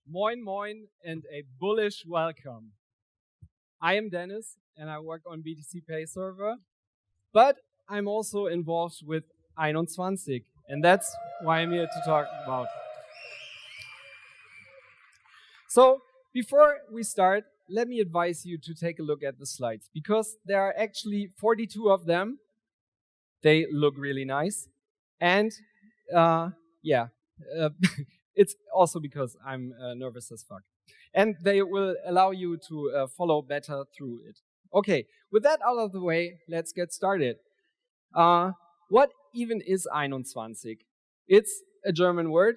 Moin Moin and a bullish welcome. I am Dennis and I work on BTC Pay server, but I'm also involved with Einundzwanzig, and that's why I'm here to talk about. So before we start, let me advise you to take a look at the slides because there are actually 42 of them. They look really nice, and it's also because I'm nervous as fuck. And they will allow you to follow better through it. Okay, with that out of the way, let's get started. What even is Einundzwanzig? It's a German word.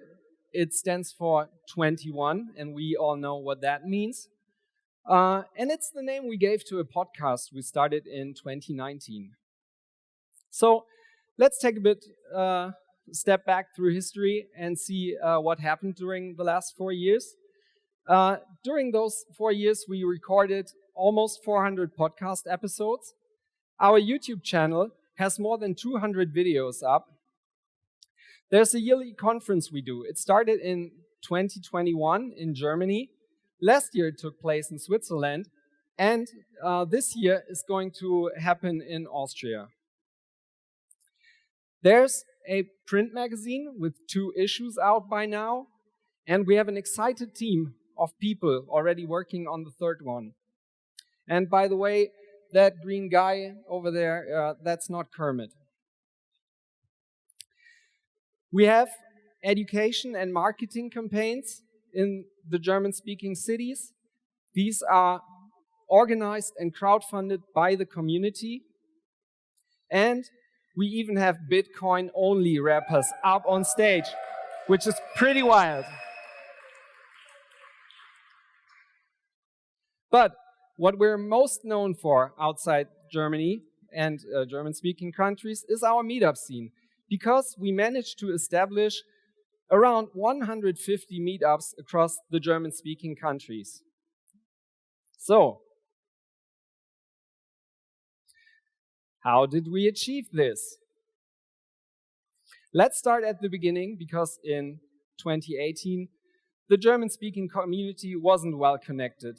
It stands for 21, and we all know what that means. And it's the name we gave to a podcast we started in 2019. So let's take a bit step back through history and see what happened during the last 4 years. During those 4 years, we recorded almost 400 podcast episodes. Our YouTube channel has more than 200 videos up. There's a yearly conference we do. It started in 2021 in Germany. Last year it took place in Switzerland. And this year is going to happen in Austria. There's a print magazine with 2 issues out by now. And we have an excited team of people already working on the 3rd one. And by the way, that green guy over there, that's not Kermit. We have education and marketing campaigns in the German-speaking cities. These are organized and crowdfunded by the community. And we even have Bitcoin-only rappers up on stage, which is pretty wild. But what we're most known for outside Germany and German-speaking countries is our meetup scene, because we managed to establish around 150 meetups across the German-speaking countries. So, how did we achieve this? Let's start at the beginning, because in 2018, the German-speaking community wasn't well connected.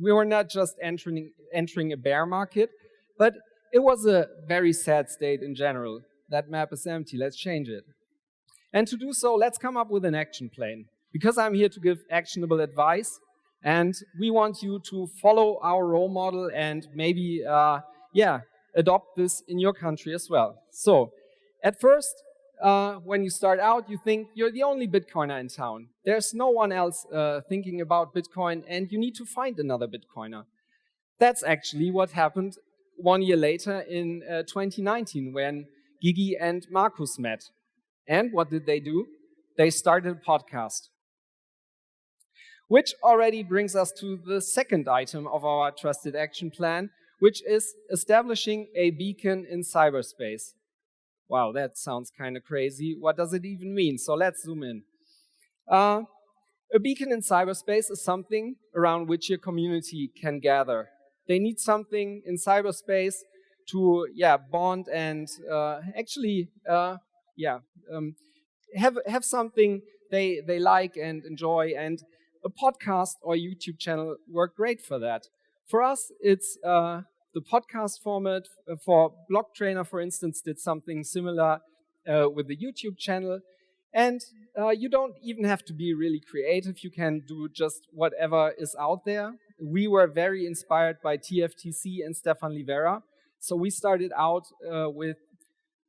We were not just entering a bear market, but it was a very sad state in general. That map is empty, let's change it. And to do so, let's come up with an action plan. Because I'm here to give actionable advice, and we want you to follow our role model and maybe, adopt this in your country as well. So, at first, when you start out, you think you're the only Bitcoiner in town. There's no one else thinking about Bitcoin, and you need to find another Bitcoiner. That's actually what happened 1 year later in 2019, when Gigi and Markus met. And what did they do? They started a podcast. Which already brings us to the second item of our trusted action plan, which is establishing a beacon in cyberspace. Wow, that sounds kind of crazy. What does it even mean? So let's zoom in. A beacon in cyberspace is something around which your community can gather. They need something in cyberspace to bond and have something they like and enjoy. And a podcast or YouTube channel work great for that. For us, it's the podcast format. For Block Trainer, for instance, did something similar with the YouTube channel. And you don't even have to be really creative. You can do just whatever is out there. We were very inspired by TFTC and Stefan Livera. So we started out with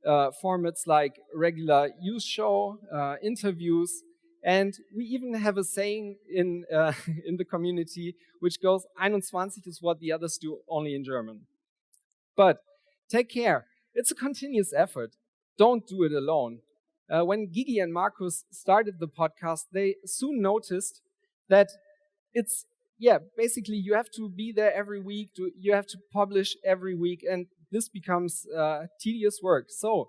formats like regular news show, interviews, and we even have a saying in the community which goes, Einundzwanzig is what the others do, only in German. But take care. It's a continuous effort. Don't do it alone. When Gigi and Markus started the podcast, they soon noticed that it's, basically you have to be there every week, you have to publish every week, and this becomes tedious work. So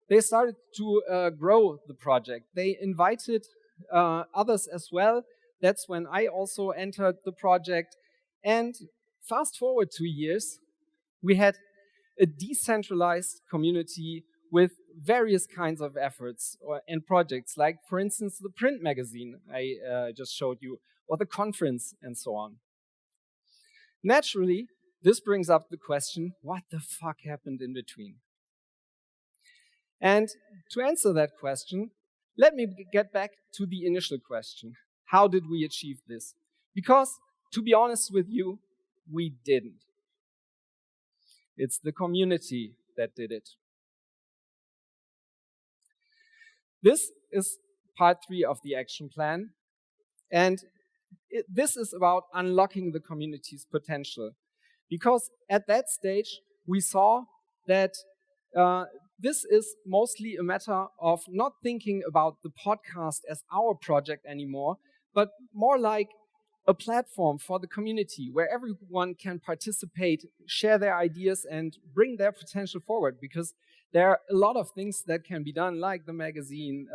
they started to grow the project. They invited others as well. That's when I also entered the project. And fast forward 2 years, we had a decentralized community with various kinds of efforts and projects, like, for instance, the print magazine I just showed you, or the conference, and so on. Naturally, this brings up the question, what the fuck happened in between? And to answer that question, let me get back to the initial question. How did we achieve this? Because, to be honest with you, we didn't. It's the community that did it. This is part 3 of the action plan, and this is about unlocking the community's potential. Because at that stage, we saw that this is mostly a matter of not thinking about the podcast as our project anymore, but more like a platform for the community where everyone can participate, share their ideas, and bring their potential forward. Because there are a lot of things that can be done, like the magazine,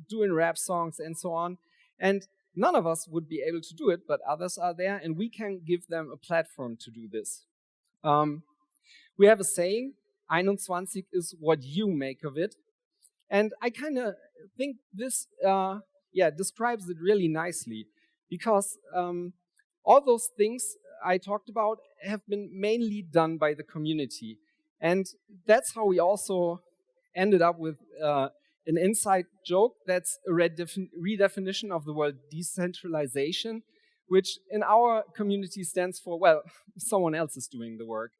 doing rap songs, and so on. And none of us would be able to do it, but others are there, and we can give them a platform to do this. We have a saying, Einundzwanzig is what you make of it. And I kind of think this describes it really nicely, because all those things I talked about have been mainly done by the community. And that's how we also ended up with an inside joke that's a redefinition of the word decentralization, which in our community stands for, well, someone else is doing the work.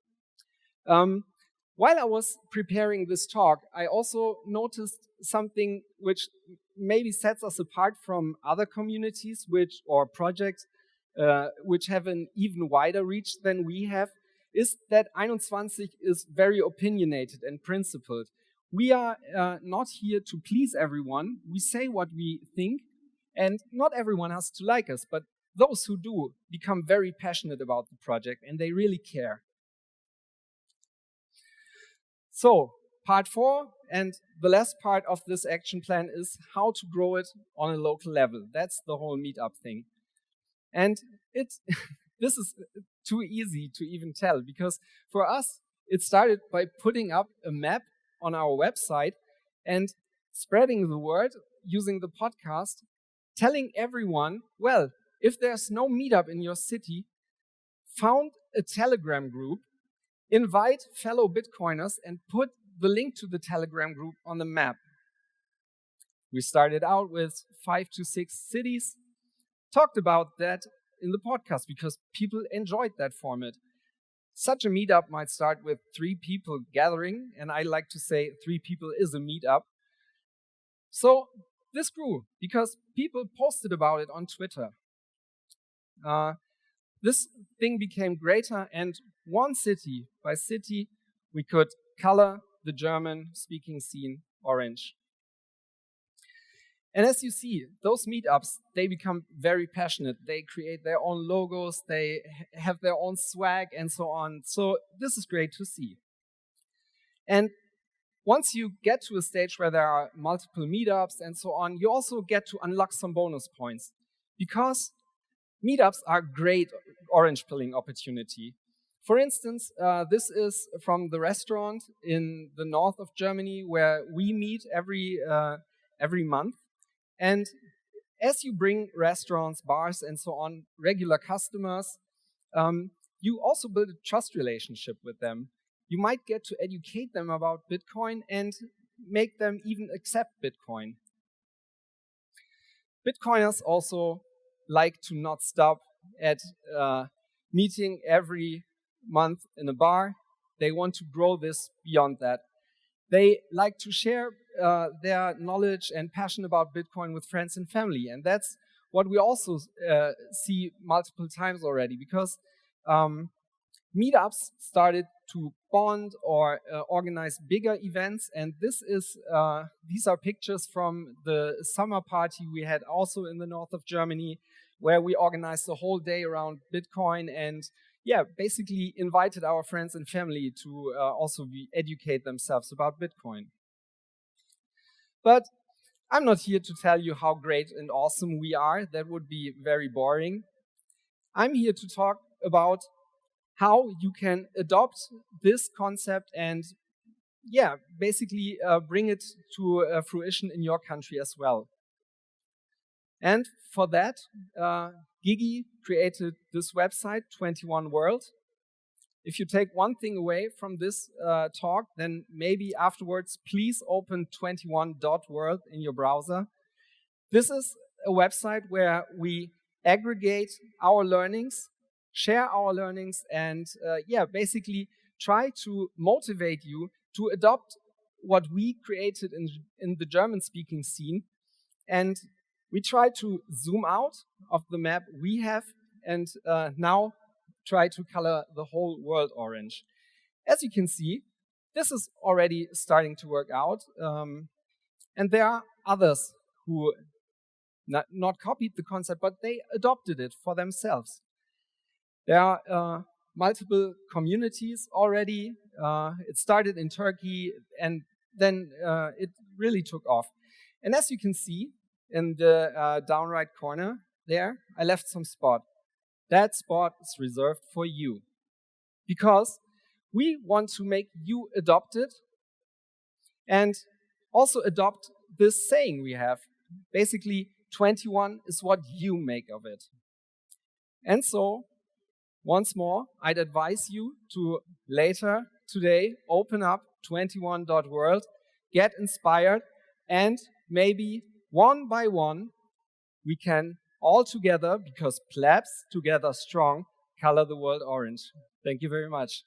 While I was preparing this talk, I also noticed something which maybe sets us apart from other communities or projects which have an even wider reach than we have, is that Einundzwanzig is very opinionated and principled. We are not here to please everyone. We say what we think, and not everyone has to like us, but those who do become very passionate about the project, and they really care. So, part 4, and the last part of this action plan, is how to grow it on a local level. That's the whole meetup thing. And this is too easy to even tell, because for us, it started by putting up a map on our website and spreading the word using the podcast, telling everyone, well, if there's no meetup in your city, found a Telegram group, invite fellow Bitcoiners, and put the link to the Telegram group on the map. We started out with 5 to 6 cities, talked about that in the podcast because people enjoyed that format. Such a meetup might start with 3 people gathering, and I like to say 3 people is a meetup. So this grew because people posted about it on Twitter. This thing became greater, and one city by city, we could color the German-speaking scene orange. And as you see, those meetups, they become very passionate. They create their own logos, they have their own swag, and so on. So this is great to see. And once you get to a stage where there are multiple meetups and so on, you also get to unlock some bonus points. Because meetups are a great orange pilling opportunity. For instance, this is from the restaurant in the north of Germany where we meet every month. And as you bring restaurants, bars, and so on, regular customers, you also build a trust relationship with them. You might get to educate them about Bitcoin and make them even accept Bitcoin. Bitcoiners also like to not stop at meeting every month in a bar. They want to grow this beyond that. They like to share their knowledge and passion about Bitcoin with friends and family. And that's what we also see multiple times already, because meetups started to bond or organize bigger events. And these are pictures from the summer party we had also in the north of Germany, where we organized the whole day around Bitcoin and basically invited our friends and family to also educate themselves about Bitcoin. But I'm not here to tell you how great and awesome we are. That would be very boring. I'm here to talk about how you can adopt this concept and yeah, basically bring it to fruition in your country as well. And for that, Gigi created this website, 21 World. If you take one thing away from this talk, then maybe afterwards, please open 21.world in your browser. This is a website where we aggregate our learnings, share our learnings, and yeah, basically try to motivate you to adopt what we created in the German-speaking scene. And we try to zoom out of the map we have and now try to color the whole world orange. As you can see, this is already starting to work out. And there are others who not copied the concept, but they adopted it for themselves. There are multiple communities already. It started in Turkey, and then it really took off. And as you can see in the down right corner there, I left some spot. That spot is reserved for you, because we want to make you adopt it and also adopt this saying we have. Basically, 21 is what you make of it. And so, once more, I'd advise you to later today open up 21.world, get inspired, and maybe one by one, we can all together, because plebs together strong, color the world orange. Thank you very much.